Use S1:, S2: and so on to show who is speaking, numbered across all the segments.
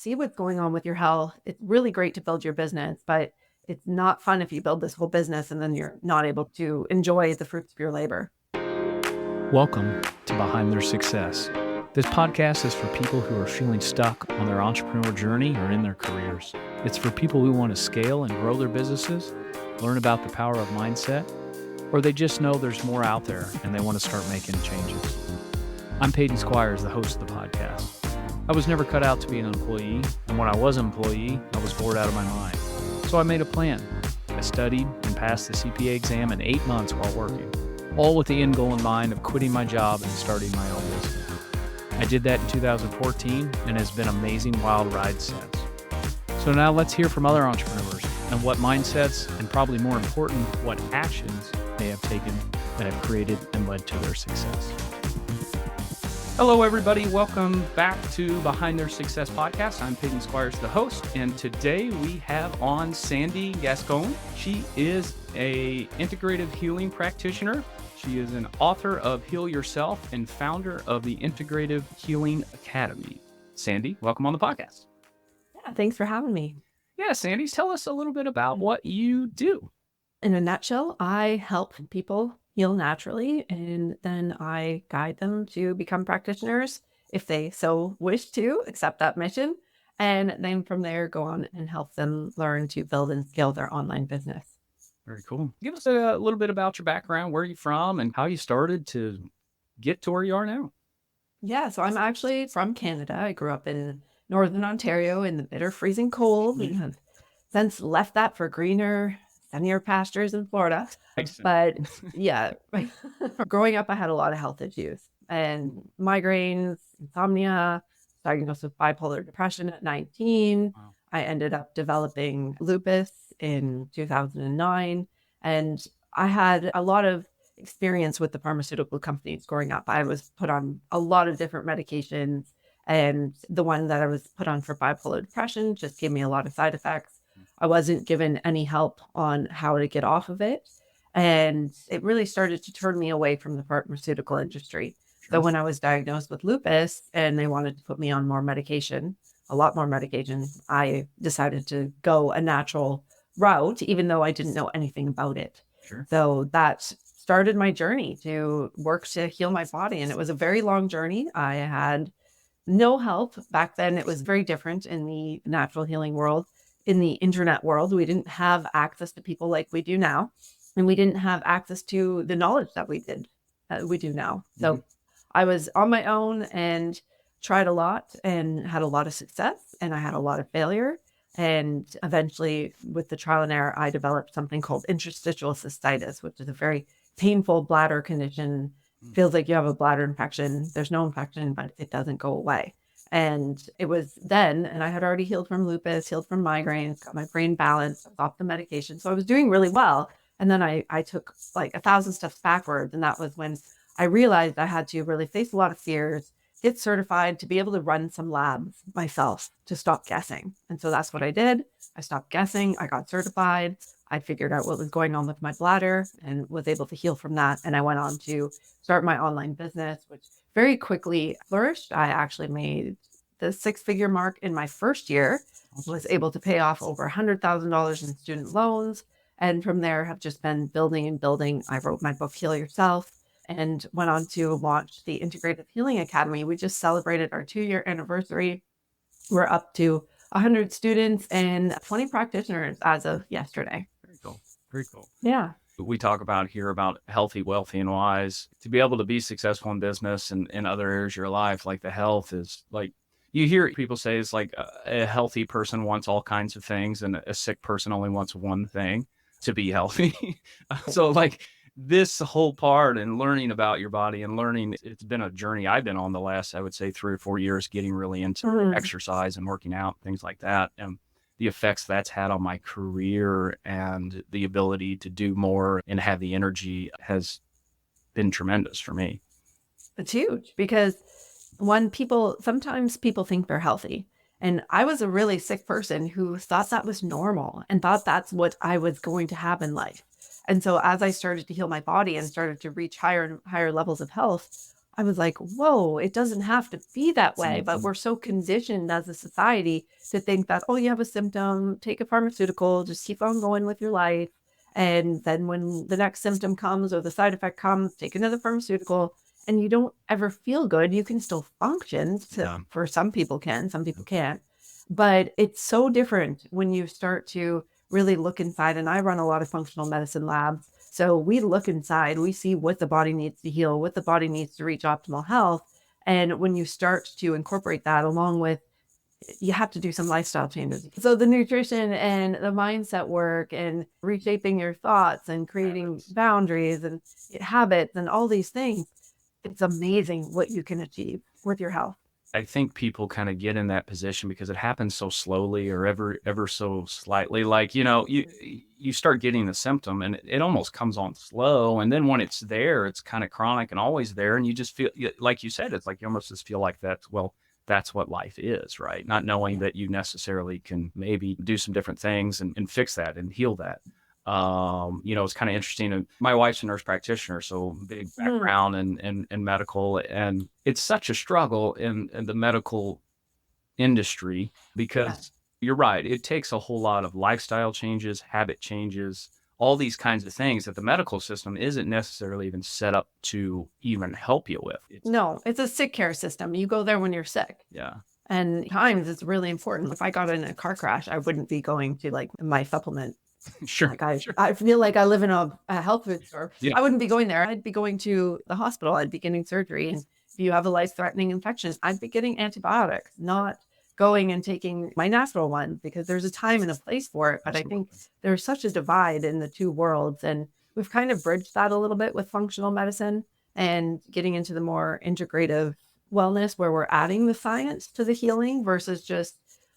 S1: see what's going on with your health. It's really great to build your business, but it's not fun if you build this whole business and then you're not able to enjoy the fruits of your labor.
S2: Welcome to Behind Their Success. This podcast is for people who are feeling stuck on their entrepreneur journey or in their careers. It's for people who want to scale and grow their businesses, learn about the power of mindset, or they just know there's more out there and they want to start making changes. I'm Peyton Squires, the host of the podcast. I was never cut out to be an employee, and when I was an employee, I was bored out of my mind. So I made a plan. I studied and passed the CPA exam in 8 months while working, all with the end goal in mind of quitting my job and starting my own business. I did that in 2014 and has been an amazing wild ride since. So now let's hear from other entrepreneurs and what mindsets, and probably more important, what actions they have taken that have created and led to their success. Hello, everybody. Welcome back to Behind Their Success podcast. I'm Peyton Squires, the host, and today we have on Sandy Gascon. She is a integrative healing practitioner. She is an author of Heal Yourself and founder of the Integrative Healing Academy. Sandy, welcome on the podcast.
S1: Yeah, thanks for having me.
S2: Yeah, Sandy, tell us a little bit about what you do.
S1: In a nutshell, I help people heal naturally, and then I guide them to become practitioners if they so wish to accept that mission. And then from there, go on and help them learn to build and scale their online business.
S2: Very cool. Give us a little bit about your background, where you're from, and how you started to get to where you are now.
S1: Yeah, so I'm actually from Canada. I grew up in Northern Ontario in the bitter freezing cold. We have since left that for greener, sunnier pastures in Florida. But yeah, growing up, I had a lot of health issues and migraines, insomnia, diagnosed with bipolar depression at 19. Wow. I ended up developing lupus in 2009. And I had a lot of experience with the pharmaceutical companies growing up. I was put on a lot of different medications. And the one that I was put on for bipolar depression just gave me a lot of side effects. I wasn't given any help on how to get off of it. And it really started to turn me away from the pharmaceutical industry. Sure. So when I was diagnosed with lupus and they wanted to put me on more medication, a lot more medication, I decided to go a natural route, even though I didn't know anything about it. Sure. So that started my journey to work to heal my body. And it was a very long journey. I had no help. Back then, it was very different in the natural healing world. In the internet world, we didn't have access to people like we do now. And we didn't have access to the knowledge that we do now. So I was on my own and tried a lot and had a lot of success, and I had a lot of failure. And eventually, with the trial and error, I developed something called interstitial cystitis, which is a very painful bladder condition. Feels like you have a bladder infection. There's no infection, but it doesn't go away. And it was then, and I had already healed from lupus, healed from migraines, got my brain balanced, off the medication. So I was doing really well. And then I took like 1,000 steps backwards. And that was when I realized I had to really face a lot of fears, get certified to be able to run some labs myself to stop guessing. And so that's what I did. I stopped guessing. I got certified. I figured out what was going on with my bladder and was able to heal from that. And I went on to start my online business, which very quickly flourished. I actually made the 6-figure mark in my first year, was able to pay off over $100,000 in student loans. And from there have just been building and building. I wrote my book, Heal Yourself, and went on to launch the Integrative Healing Academy. We just celebrated our 2-year anniversary. We're up to 100 students and 20 practitioners as of yesterday.
S2: Very cool. Very cool.
S1: Yeah.
S2: We talk about here about healthy, wealthy, and wise. To be able to be successful in business and in other areas of your life, like the health is like, you hear people say it's like a healthy person wants all kinds of things and a sick person only wants one thing to be healthy. So like this whole part and learning about your body and learning, it's been a journey I've been on the last, I would say 3 or 4 years, getting really into exercise and working out, things like that. And the effects that's had on my career and the ability to do more and have the energy has been tremendous for me.
S1: It's huge because sometimes people think they're healthy. And I was a really sick person who thought that was normal and thought that's what I was going to have in life. And so as I started to heal my body and started to reach higher and higher levels of health, I was like, whoa, it doesn't have to be that way. But we're so conditioned as a society to think that, oh, you have a symptom, take a pharmaceutical, just keep on going with your life. And then when the next symptom comes or the side effect comes, take another pharmaceutical, and you don't ever feel good. You can still function. For some people can, some people can't. But it's so different when you start to really look inside. And I run a lot of functional medicine labs. So we look inside, we see what the body needs to heal, what the body needs to reach optimal health. And when you start to incorporate that along with, you have to do some lifestyle changes. So the nutrition and the mindset work and reshaping your thoughts and creating boundaries and habits and all these things, it's amazing what you can achieve with your health.
S2: I think people kind of get in that position because it happens so slowly or ever so slightly. Like, you start getting the symptom and it almost comes on slow. And then when it's there, it's kind of chronic and always there. And you just feel, like you said, it's like you almost just feel like that's what life is, right? Not knowing that you necessarily can maybe do some different things and fix that and heal that. It's kind of interesting. My wife's a nurse practitioner, so big background in medical, and it's such a struggle in the medical industry because you're right. It takes a whole lot of lifestyle changes, habit changes, all these kinds of things that the medical system isn't necessarily even set up to even help you with.
S1: It's a sick care system. You go there when you're sick.
S2: Yeah.
S1: And times it's really important. If I got in a car crash, I wouldn't be going to like my supplement.
S2: Sure.
S1: I feel like I live in a health food store. Yeah. I wouldn't be going there. I'd be going to the hospital. I'd be getting surgery. And if you have a life-threatening infection, I'd be getting antibiotics, not going and taking my natural one, because there's a time and a place for it. But absolutely. I think there's such a divide in the two worlds. And we've kind of bridged that a little bit with functional medicine and getting into the more integrative wellness where we're adding the science to the healing versus just,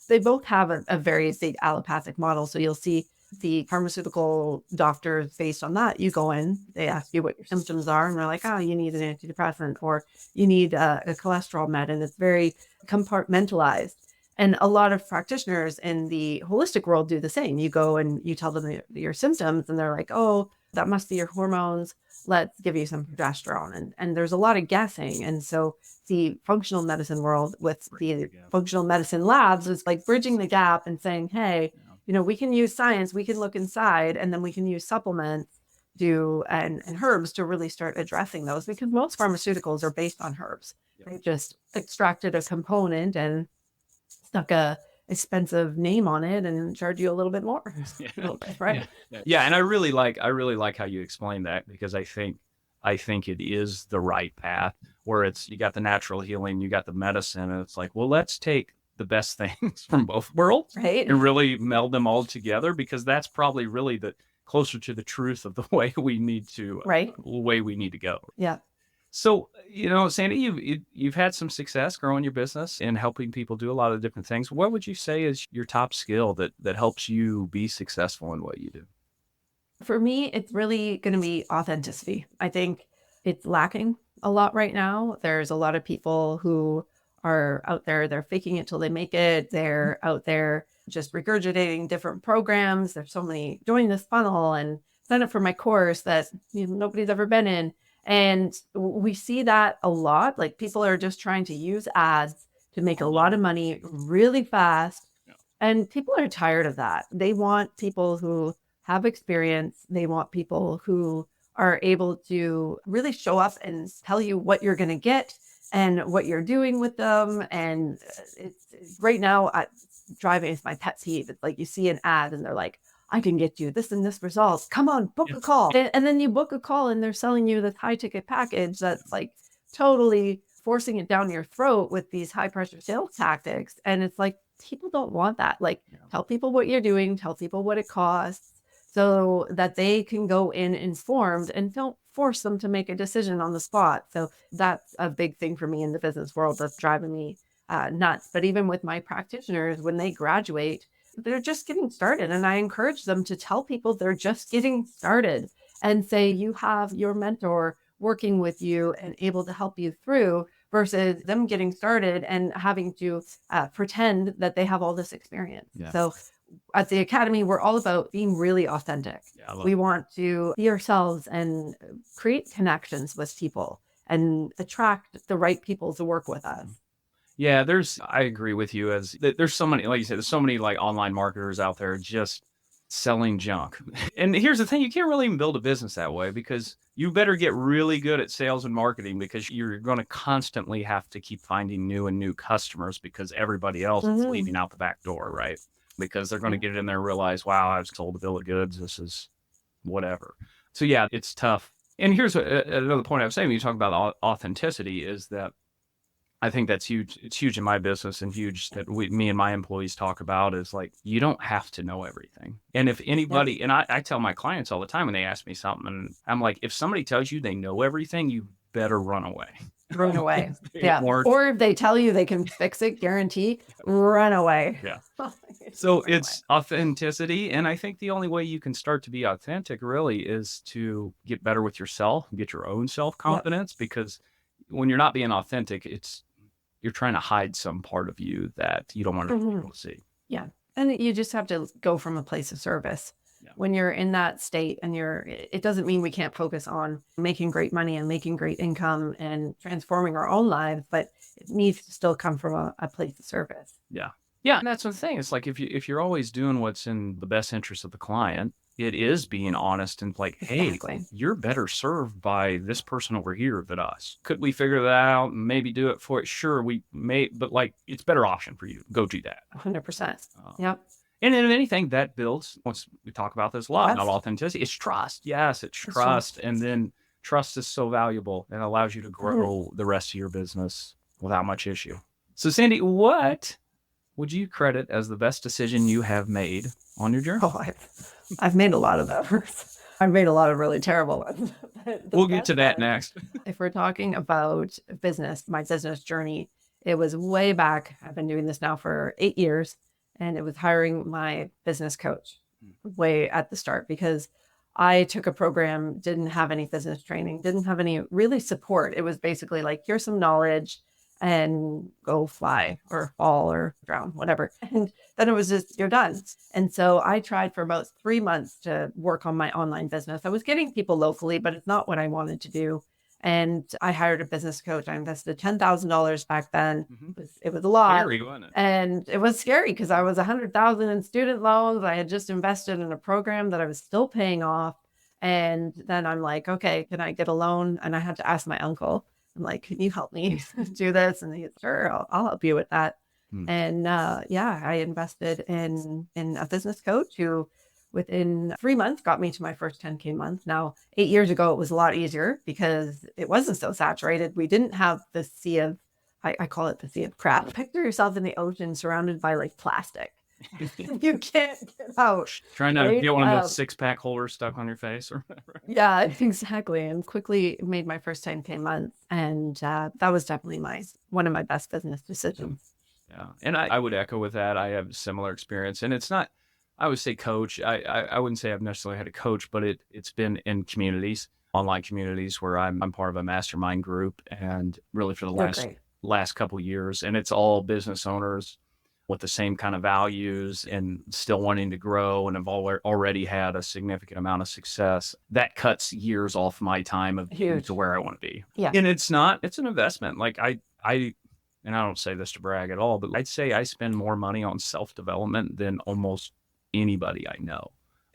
S1: they both have a very big allopathic model. So you'll see the pharmaceutical doctors, based on that, you go in, they ask you what your symptoms are, and they're like, oh, you need an antidepressant or you need a cholesterol med, and it's very compartmentalized. And a lot of practitioners in the holistic world do the same. You go and you tell them your symptoms, and they're like, oh, that must be your hormones. Let's give you some progesterone. And there's a lot of guessing. And so the functional medicine world with the functional medicine labs is like bridging the gap and saying, hey, we can use science, we can look inside, and then we can use supplements and herbs to really start addressing those, because most pharmaceuticals are based on herbs. Yep. They just extracted a component and stuck a expensive name on it and charge you a little bit more. Right?
S2: Yeah. And I really like how you explain that, because I think it is the right path where it's, you got the natural healing, you got the medicine, and it's like, well, let's take the best things from both worlds, right, and really meld them all together, because that's probably really the closer to the truth of the way we need to, go.
S1: Yeah.
S2: So, Sandy, you've had some success growing your business and helping people do a lot of different things. What would you say is your top skill that helps you be successful in what you do?
S1: For me, it's really going to be authenticity. I think it's lacking a lot right now. There's a lot of people who are out there, they're faking it till they make it. They're out there just regurgitating different programs. There's so many, join this funnel and sign up for my course that nobody's ever been in. And we see that a lot. Like, people are just trying to use ads to make a lot of money really fast. Yeah. And people are tired of that. They want people who have experience. They want people who are able to really show up and tell you what you're going to get and what you're doing with them. And it's right now, driving is my pet peeve. It's like you see an ad and they're like, I can get you this and this result. Come on, book a call. And then you book a call and they're selling you this high ticket package that's like totally forcing it down your throat with these high pressure sales tactics. And it's like, people don't want that. Like, tell people what you're doing, tell people what it costs, so that they can go in informed, and don't force them to make a decision on the spot. So that's a big thing for me in the business world that's driving me nuts. But even with my practitioners, when they graduate, they're just getting started. And I encourage them to tell people they're just getting started and say, you have your mentor working with you and able to help you through, versus them getting started and having to pretend that they have all this experience. Yeah. So at the Academy, we're all about being really authentic. Yeah, we want to be ourselves and create connections with people and attract the right people to work with us.
S2: Yeah, I agree with you there's so many, like you said, there's so many like online marketers out there just selling junk. And here's the thing, you can't really even build a business that way because you better get really good at sales and marketing because you're going to constantly have to keep finding new and new customers because everybody else is leaving out the back door, right? Because they're going to get in there and realize, wow, I was sold a bill of goods. This is whatever. So yeah, it's tough. And here's another point I was saying when you talk about authenticity is that I think that's huge. It's huge in my business and huge that me and my employees talk about is like, you don't have to know everything. And if anybody, and I tell my clients all the time when they ask me something, and I'm like, if somebody tells you they know everything, you better run away.
S1: Run away. Yeah. Or if they tell you they can fix it, guarantee, run away.
S2: Yeah. So it's authenticity. And I think the only way you can start to be authentic really is to get better with yourself, get your own self-confidence, because when you're not being authentic, you're trying to hide some part of you that you don't want people to see.
S1: Yeah. And you just have to go from a place of service. Yeah. When you're in that state and it doesn't mean we can't focus on making great money and making great income and transforming our own lives, but it needs to still come from a place of service.
S2: Yeah. Yeah. And that's the thing. It's like, if you're always doing what's in the best interest of the client, it is being honest and like, hey, you're better served by this person over here than us. Could we figure that out and maybe do it for it? Sure, we may, but like, it's a better option for you. Go do that.
S1: 100%. Yep.
S2: And in anything that builds, once we talk about this a lot, about authenticity, it's trust. Yes, it's trust. And then trust is so valuable and allows you to grow the rest of your business without much issue. So Sandy, what would you credit as the best decision you have made on your journey?
S1: Oh, I've made a lot of those. I've made a lot of really terrible ones.
S2: We'll get to that next.
S1: If we're talking about business, my business journey, it was way back. I've been doing this now for 8 years, and it was hiring my business coach way at the start because I took a program, didn't have any business training, didn't have any really support. It was basically like, here's some knowledge and go fly or fall or drown, whatever. And then it was just, you're done. And so I tried for about 3 months to work on my online business. I was getting people locally, but it's not what I wanted to do. And I hired a business coach. I invested $10,000 back then. It was a lot.
S2: Scary, wasn't it?
S1: And it was scary because I was $100,000 in student loans. I had just invested in a program that I was still paying off. And then I'm like, okay, can I get a loan? And I had to ask my uncle. I'm like, can you help me do this? And he's, sure, I'll help you with that. And I invested in a business coach who within 3 months got me to my first 10K month. Now, 8 years ago, it was a lot easier because it wasn't so saturated. We didn't have the sea of, I call it the sea of crap. Picture yourself in the ocean surrounded by like plastic. You can't get out.
S2: Trying to get one of those 6-pack holders stuck on your face or whatever.
S1: Yeah, exactly. And quickly made my first 10K month. And that was definitely one of my best business decisions.
S2: Yeah. And I would echo with that. I have a similar experience. And it's not, I would say coach. I wouldn't say I've necessarily had a coach, but it's been in communities, online communities where I'm part of a mastermind group. And really for the last couple of years, and it's all business owners with the same kind of values and still wanting to grow and have already had a significant amount of success. That cuts years off my time of to where I want to be.
S1: Yeah.
S2: And it's an investment. Like I don't say this to brag at all, but I'd say I spend more money on self-development than almost anybody I know.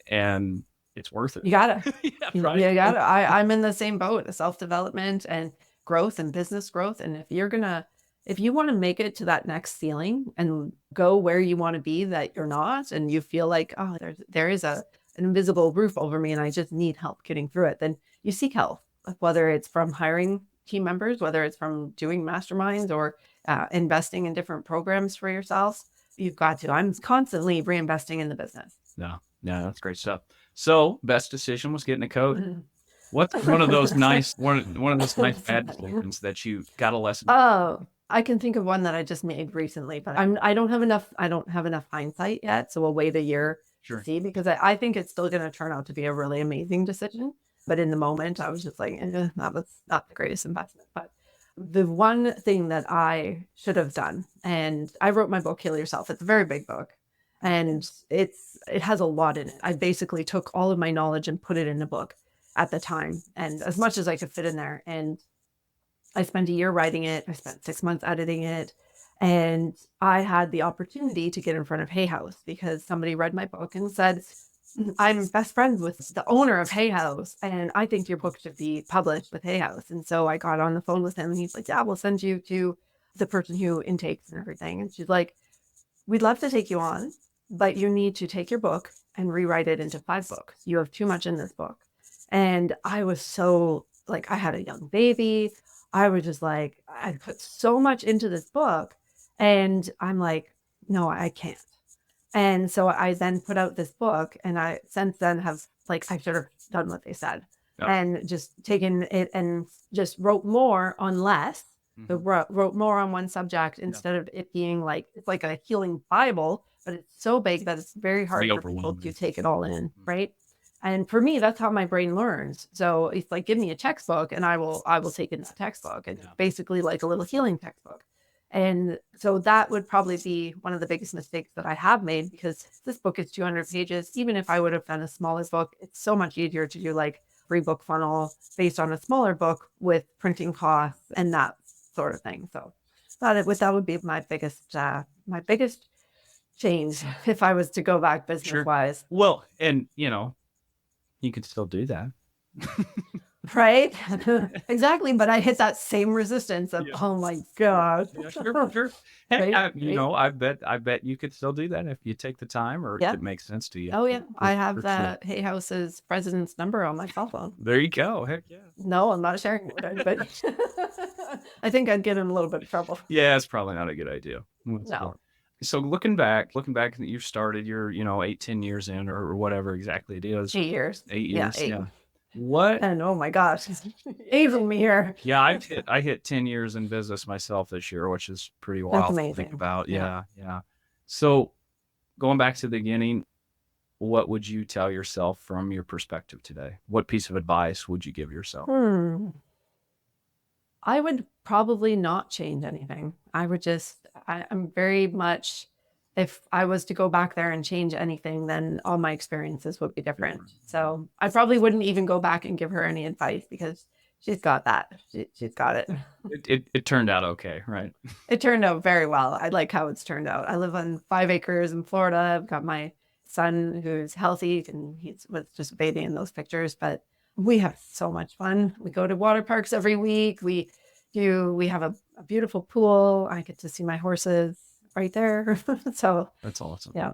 S2: And it's worth it.
S1: You got it.
S2: Yeah, right?
S1: You got it. I'm in the same boat, self-development and growth and business growth. And if you want to make it to that next ceiling and go where you want to be that you're not, and you feel like, oh, there is an invisible roof over me and I just need help getting through it, then you seek help, whether it's from hiring team members, whether it's from doing masterminds or investing in different programs for yourself. You've got to. I'm constantly reinvesting in the business.
S2: Yeah, that's great stuff. So best decision was getting a coach. What's one of those nice bad decisions that you got a lesson?
S1: Oh, I can think of one that I just made recently, but I don't have enough hindsight yet. So we'll wait a year to see, because I think it's still going to turn out to be a really amazing decision. But in the moment, I was just like, that was not the greatest investment. But the one thing that I should have done, and I wrote my book, Heal Yourself. It's a very big book, and it has a lot in it. I basically took all of my knowledge and put it in a book at the time, and as much as I could fit in there. And I spent a year writing it. I spent 6 months editing it. And I had the opportunity to get in front of Hay House because somebody read my book and said, I'm best friends with the owner of Hay House, and I think your book should be published with Hay House. And so I got on the phone with him, and he's like, yeah, we'll send you to the person who intakes and everything. And she's like, we'd love to take you on, but you need to take your book and rewrite it into 5 books. You have too much in this book. And I was so like, I had a young baby. I was just like, I put so much into this book. And I'm like, no, I can't. And so I then put out this book, and I since then have like, I should have done what they said and just taken it and just wrote more on less. So wrote more on one subject instead of it being like, it's like a healing Bible, but it's so big that it's very hard for people to take it all in. Right. And for me, that's how my brain learns. So it's like, give me a textbook and I will take it in the textbook. It's basically like a little healing textbook. And so that would probably be one of the biggest mistakes that I have made, because this book is 200 pages. Even if I would have done a smaller book, it's so much easier to do like free book funnel based on a smaller book with printing costs and that sort of thing. So that would be my biggest change if I was to go back business wise.
S2: Well, and you could still do that.
S1: Right? Exactly. But I hit that same resistance of, oh my God.
S2: Sure. Hey, right? I bet you could still do that if you take the time, or if it makes sense to you.
S1: Oh yeah. I have that Hay House's president's number on my cell phone.
S2: There you go. Heck yeah.
S1: No, I'm not sharing it with anybody. I think I'd get in a little bit of trouble.
S2: Yeah, it's probably not a good idea.
S1: No.
S2: So looking back that you started, you're 8-10 years in, or whatever exactly it is.
S1: 8 years.
S2: 8 years.
S1: Yeah. 8.
S2: Yeah. What?
S1: And oh my gosh, aging me here.
S2: Yeah, I hit 10 years in business myself this year, which is pretty wild to think about. Yeah. So going back to the beginning, what would you tell yourself from your perspective today? What piece of advice would you give yourself?
S1: I would probably not change anything. I would I'm very much, if I was to go back there and change anything, then all my experiences would be different. So I probably wouldn't even go back and give her any advice, because she's got that. She's got it.
S2: It turned out okay, right?
S1: It turned out very well. I like how it's turned out. I live on 5 acres in Florida. I've got my son who's healthy, and he's just a baby in those pictures, but we have so much fun. We go to water parks every week. We have a beautiful pool. I get to see my horses right there. So
S2: that's awesome.
S1: Yeah.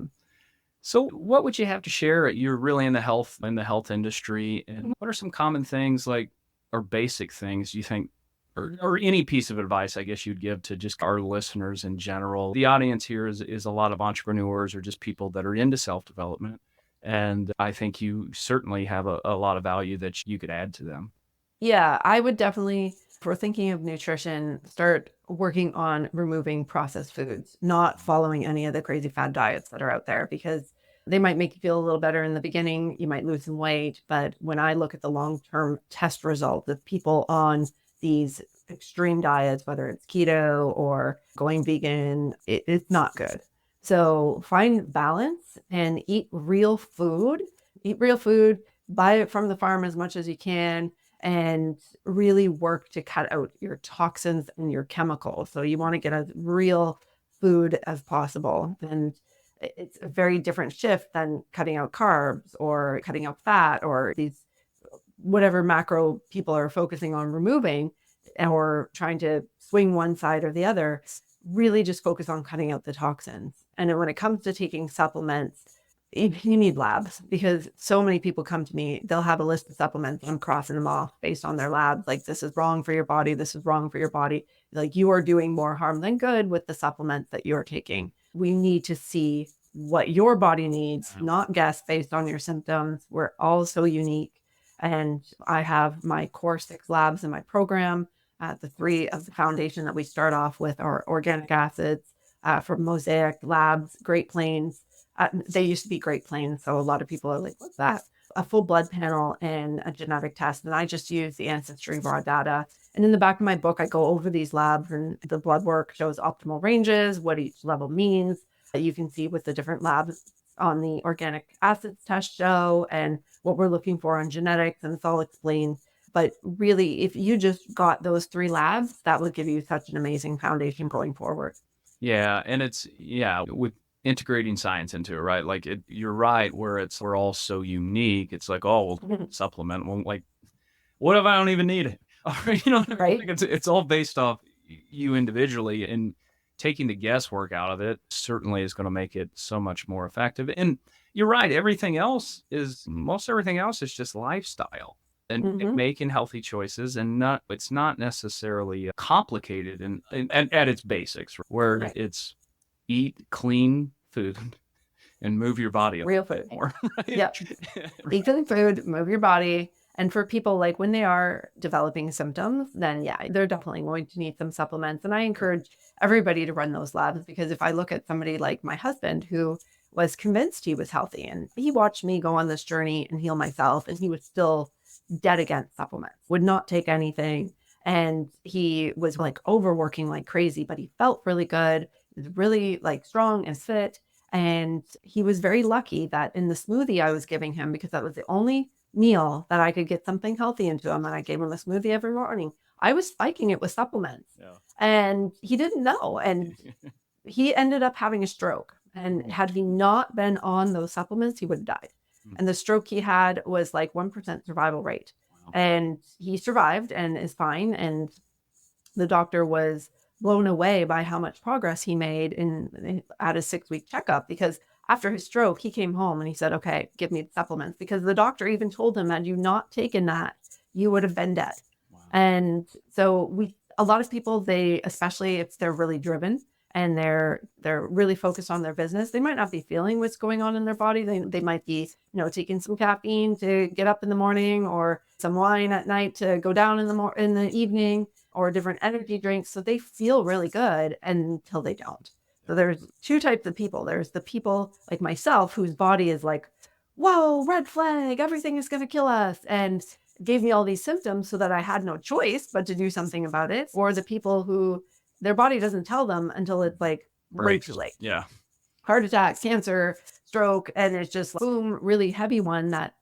S2: So what would you have to share? You're really in the health industry, and what are some common things or basic things you think, or any piece of advice, I guess, you'd give to just our listeners in general? The audience here is a lot of entrepreneurs, or just people that are into self-development. And I think you certainly have a lot of value that you could add to them.
S1: Yeah, I would definitely, if we're thinking of nutrition, start working on removing processed foods, not following any of the crazy fad diets that are out there, because they might make you feel a little better in the beginning. You might lose some weight. But when I look at the long-term test result of people on these extreme diets, whether it's keto or going vegan, it's not good. So find balance and eat real food, buy it from the farm as much as you can, and really work to cut out your toxins and your chemicals. So you want to get as real food as possible. And it's a very different shift than cutting out carbs or cutting out fat, or these whatever macro people are focusing on removing, or trying to swing one side or the other. Really just focus on cutting out the toxins. And then when it comes to taking supplements, you need labs, because so many people come to me, they'll have a list of supplements. I'm crossing them off based on their labs. Like, this is wrong for your body. This is wrong for your body. Like, you are doing more harm than good with the supplements that you're taking. We need to see what your body needs, not guess based on your symptoms. We're all so unique. And I have my core 6 labs in my program. The 3 of the foundation that we start off with are organic acids from Mosaic Labs, Great Plains. They used to be Great Plains, so a lot of people are like, what's that? A full blood panel and a genetic test. And I just use the Ancestry raw data. And in the back of my book, I go over these labs, and the blood work shows optimal ranges, what each level means. You can see with the different labs on the organic acids test show, and what we're looking for on genetics, and it's all explained. But really, if you just got those 3 labs, that would give you such an amazing foundation going forward.
S2: Yeah. And with integrating science into it, right? Like you're right, we're all so unique. It's like, oh, well, supplement. Well, like, what if I don't even need it? You know,
S1: Right.
S2: like it's all based off you individually, and taking the guesswork out of it certainly is going to make it so much more effective. And you're right. Most everything else is just lifestyle and making healthy choices, and it's not necessarily complicated and at its basics, where it's eat clean food and move your body
S1: Real food.
S2: more. Right?
S1: Yep. Eat clean food, move your body. And for people like when they are developing symptoms, then they're definitely going to need some supplements. And I encourage everybody to run those labs, because if I look at somebody like my husband, who was convinced he was healthy and he watched me go on this journey and heal myself, and he was still dead against supplements, would not take anything. And he was like overworking like crazy, but he felt really good, really like strong and fit. And he was very lucky that in the smoothie I was giving him, because that was the only meal that I could get something healthy into him, and I gave him a smoothie every morning, I was spiking it with supplements. And he didn't know. And he ended up having a stroke. And had he not been on those supplements, he would have died. And the stroke he had was like 1% survival rate. Wow. And he survived and is fine. And the doctor was blown away by how much progress he made at his 6-week checkup, because after his stroke, he came home and he said, okay, give me the supplements, because the doctor even told him, had you not taken that, you would have been dead. Wow. And so a lot of people, especially if they're really driven and they're really focused on their business, they might not be feeling what's going on in their body. They might be, taking some caffeine to get up in the morning, or some wine at night to go down in the evening, or different energy drinks. So they feel really good until they don't. So there's 2 types of people. There's the people like myself, whose body is like, whoa, red flag, everything is going to kill us, and gave me all these symptoms so that I had no choice but to do something about it. Or the people who their body doesn't tell them until it's like way too late.
S2: Yeah.
S1: Heart attack, cancer, stroke, and it's just like, boom, really heavy one that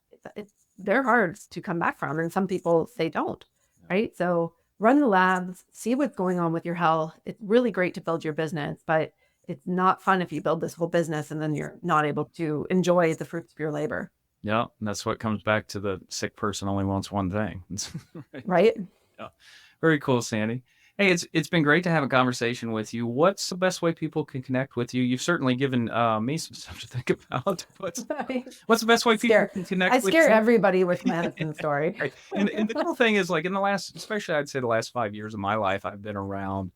S1: they're hard to come back from. And some people, they don't, right? So run the labs, see what's going on with your health. It's really great to build your business, but it's not fun if you build this whole business and then you're not able to enjoy the fruits of your labor.
S2: Yeah. And that's what comes back to the sick person only wants one thing.
S1: Right?
S2: Yeah. Very cool, Sandy. Hey, it's been great to have a conversation with you. What's the best way people can connect with you? You've certainly given me some stuff to think about. What's the best way people can connect with you?
S1: I scare everybody with my husband's story.
S2: Right. And the cool thing is, like, in the last, especially I'd say the last 5 years of my life, I've been around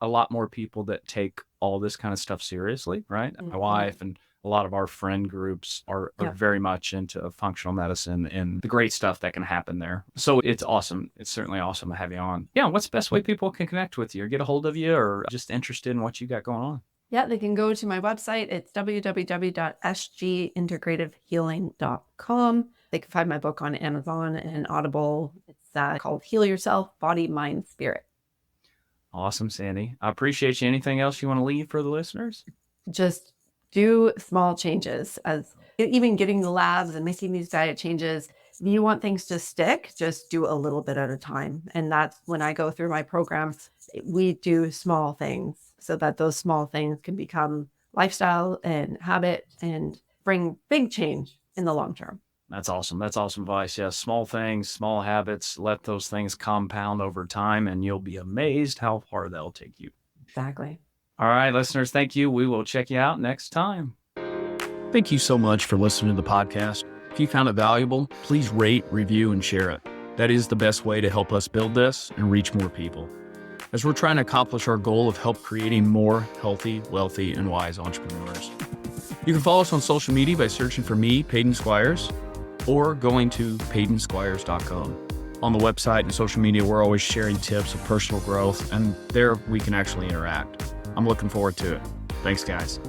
S2: a lot more people that take all this kind of stuff seriously, right? Mm-hmm. My wife and a lot of our friend groups are very much into functional medicine and the great stuff that can happen there. So it's awesome. It's certainly awesome to have you on. Yeah. What's the best way people can connect with you or get a hold of you, or just interested in what you got going on?
S1: Yeah, they can go to my website. It's www.sgintegrativehealing.com. They can find my book on Amazon and Audible. It's called Heal Yourself, Body, Mind, Spirit.
S2: Awesome, Sandy. I appreciate you. Anything else you want to leave for the listeners?
S1: Just do small changes, as even getting the labs and making these diet changes. If you want things to stick, just do a little bit at a time. And that's when I go through my programs, we do small things so that those small things can become lifestyle and habit and bring big change in the long term.
S2: That's awesome. That's awesome advice. Yeah. Small things, small habits, let those things compound over time, and you'll be amazed how far they'll take you.
S1: Exactly.
S2: All right, listeners, thank you. We will check you out next time. Thank you so much for listening to the podcast. If you found it valuable, please rate, review, and share it. That is the best way to help us build this and reach more people, as we're trying to accomplish our goal of help creating more healthy, wealthy, and wise entrepreneurs. You can follow us on social media by searching for me, Peyton Squires, or going to PeytonSquires.com. On the website and social media, we're always sharing tips of personal growth, and there we can actually interact. I'm looking forward to it. Thanks, guys.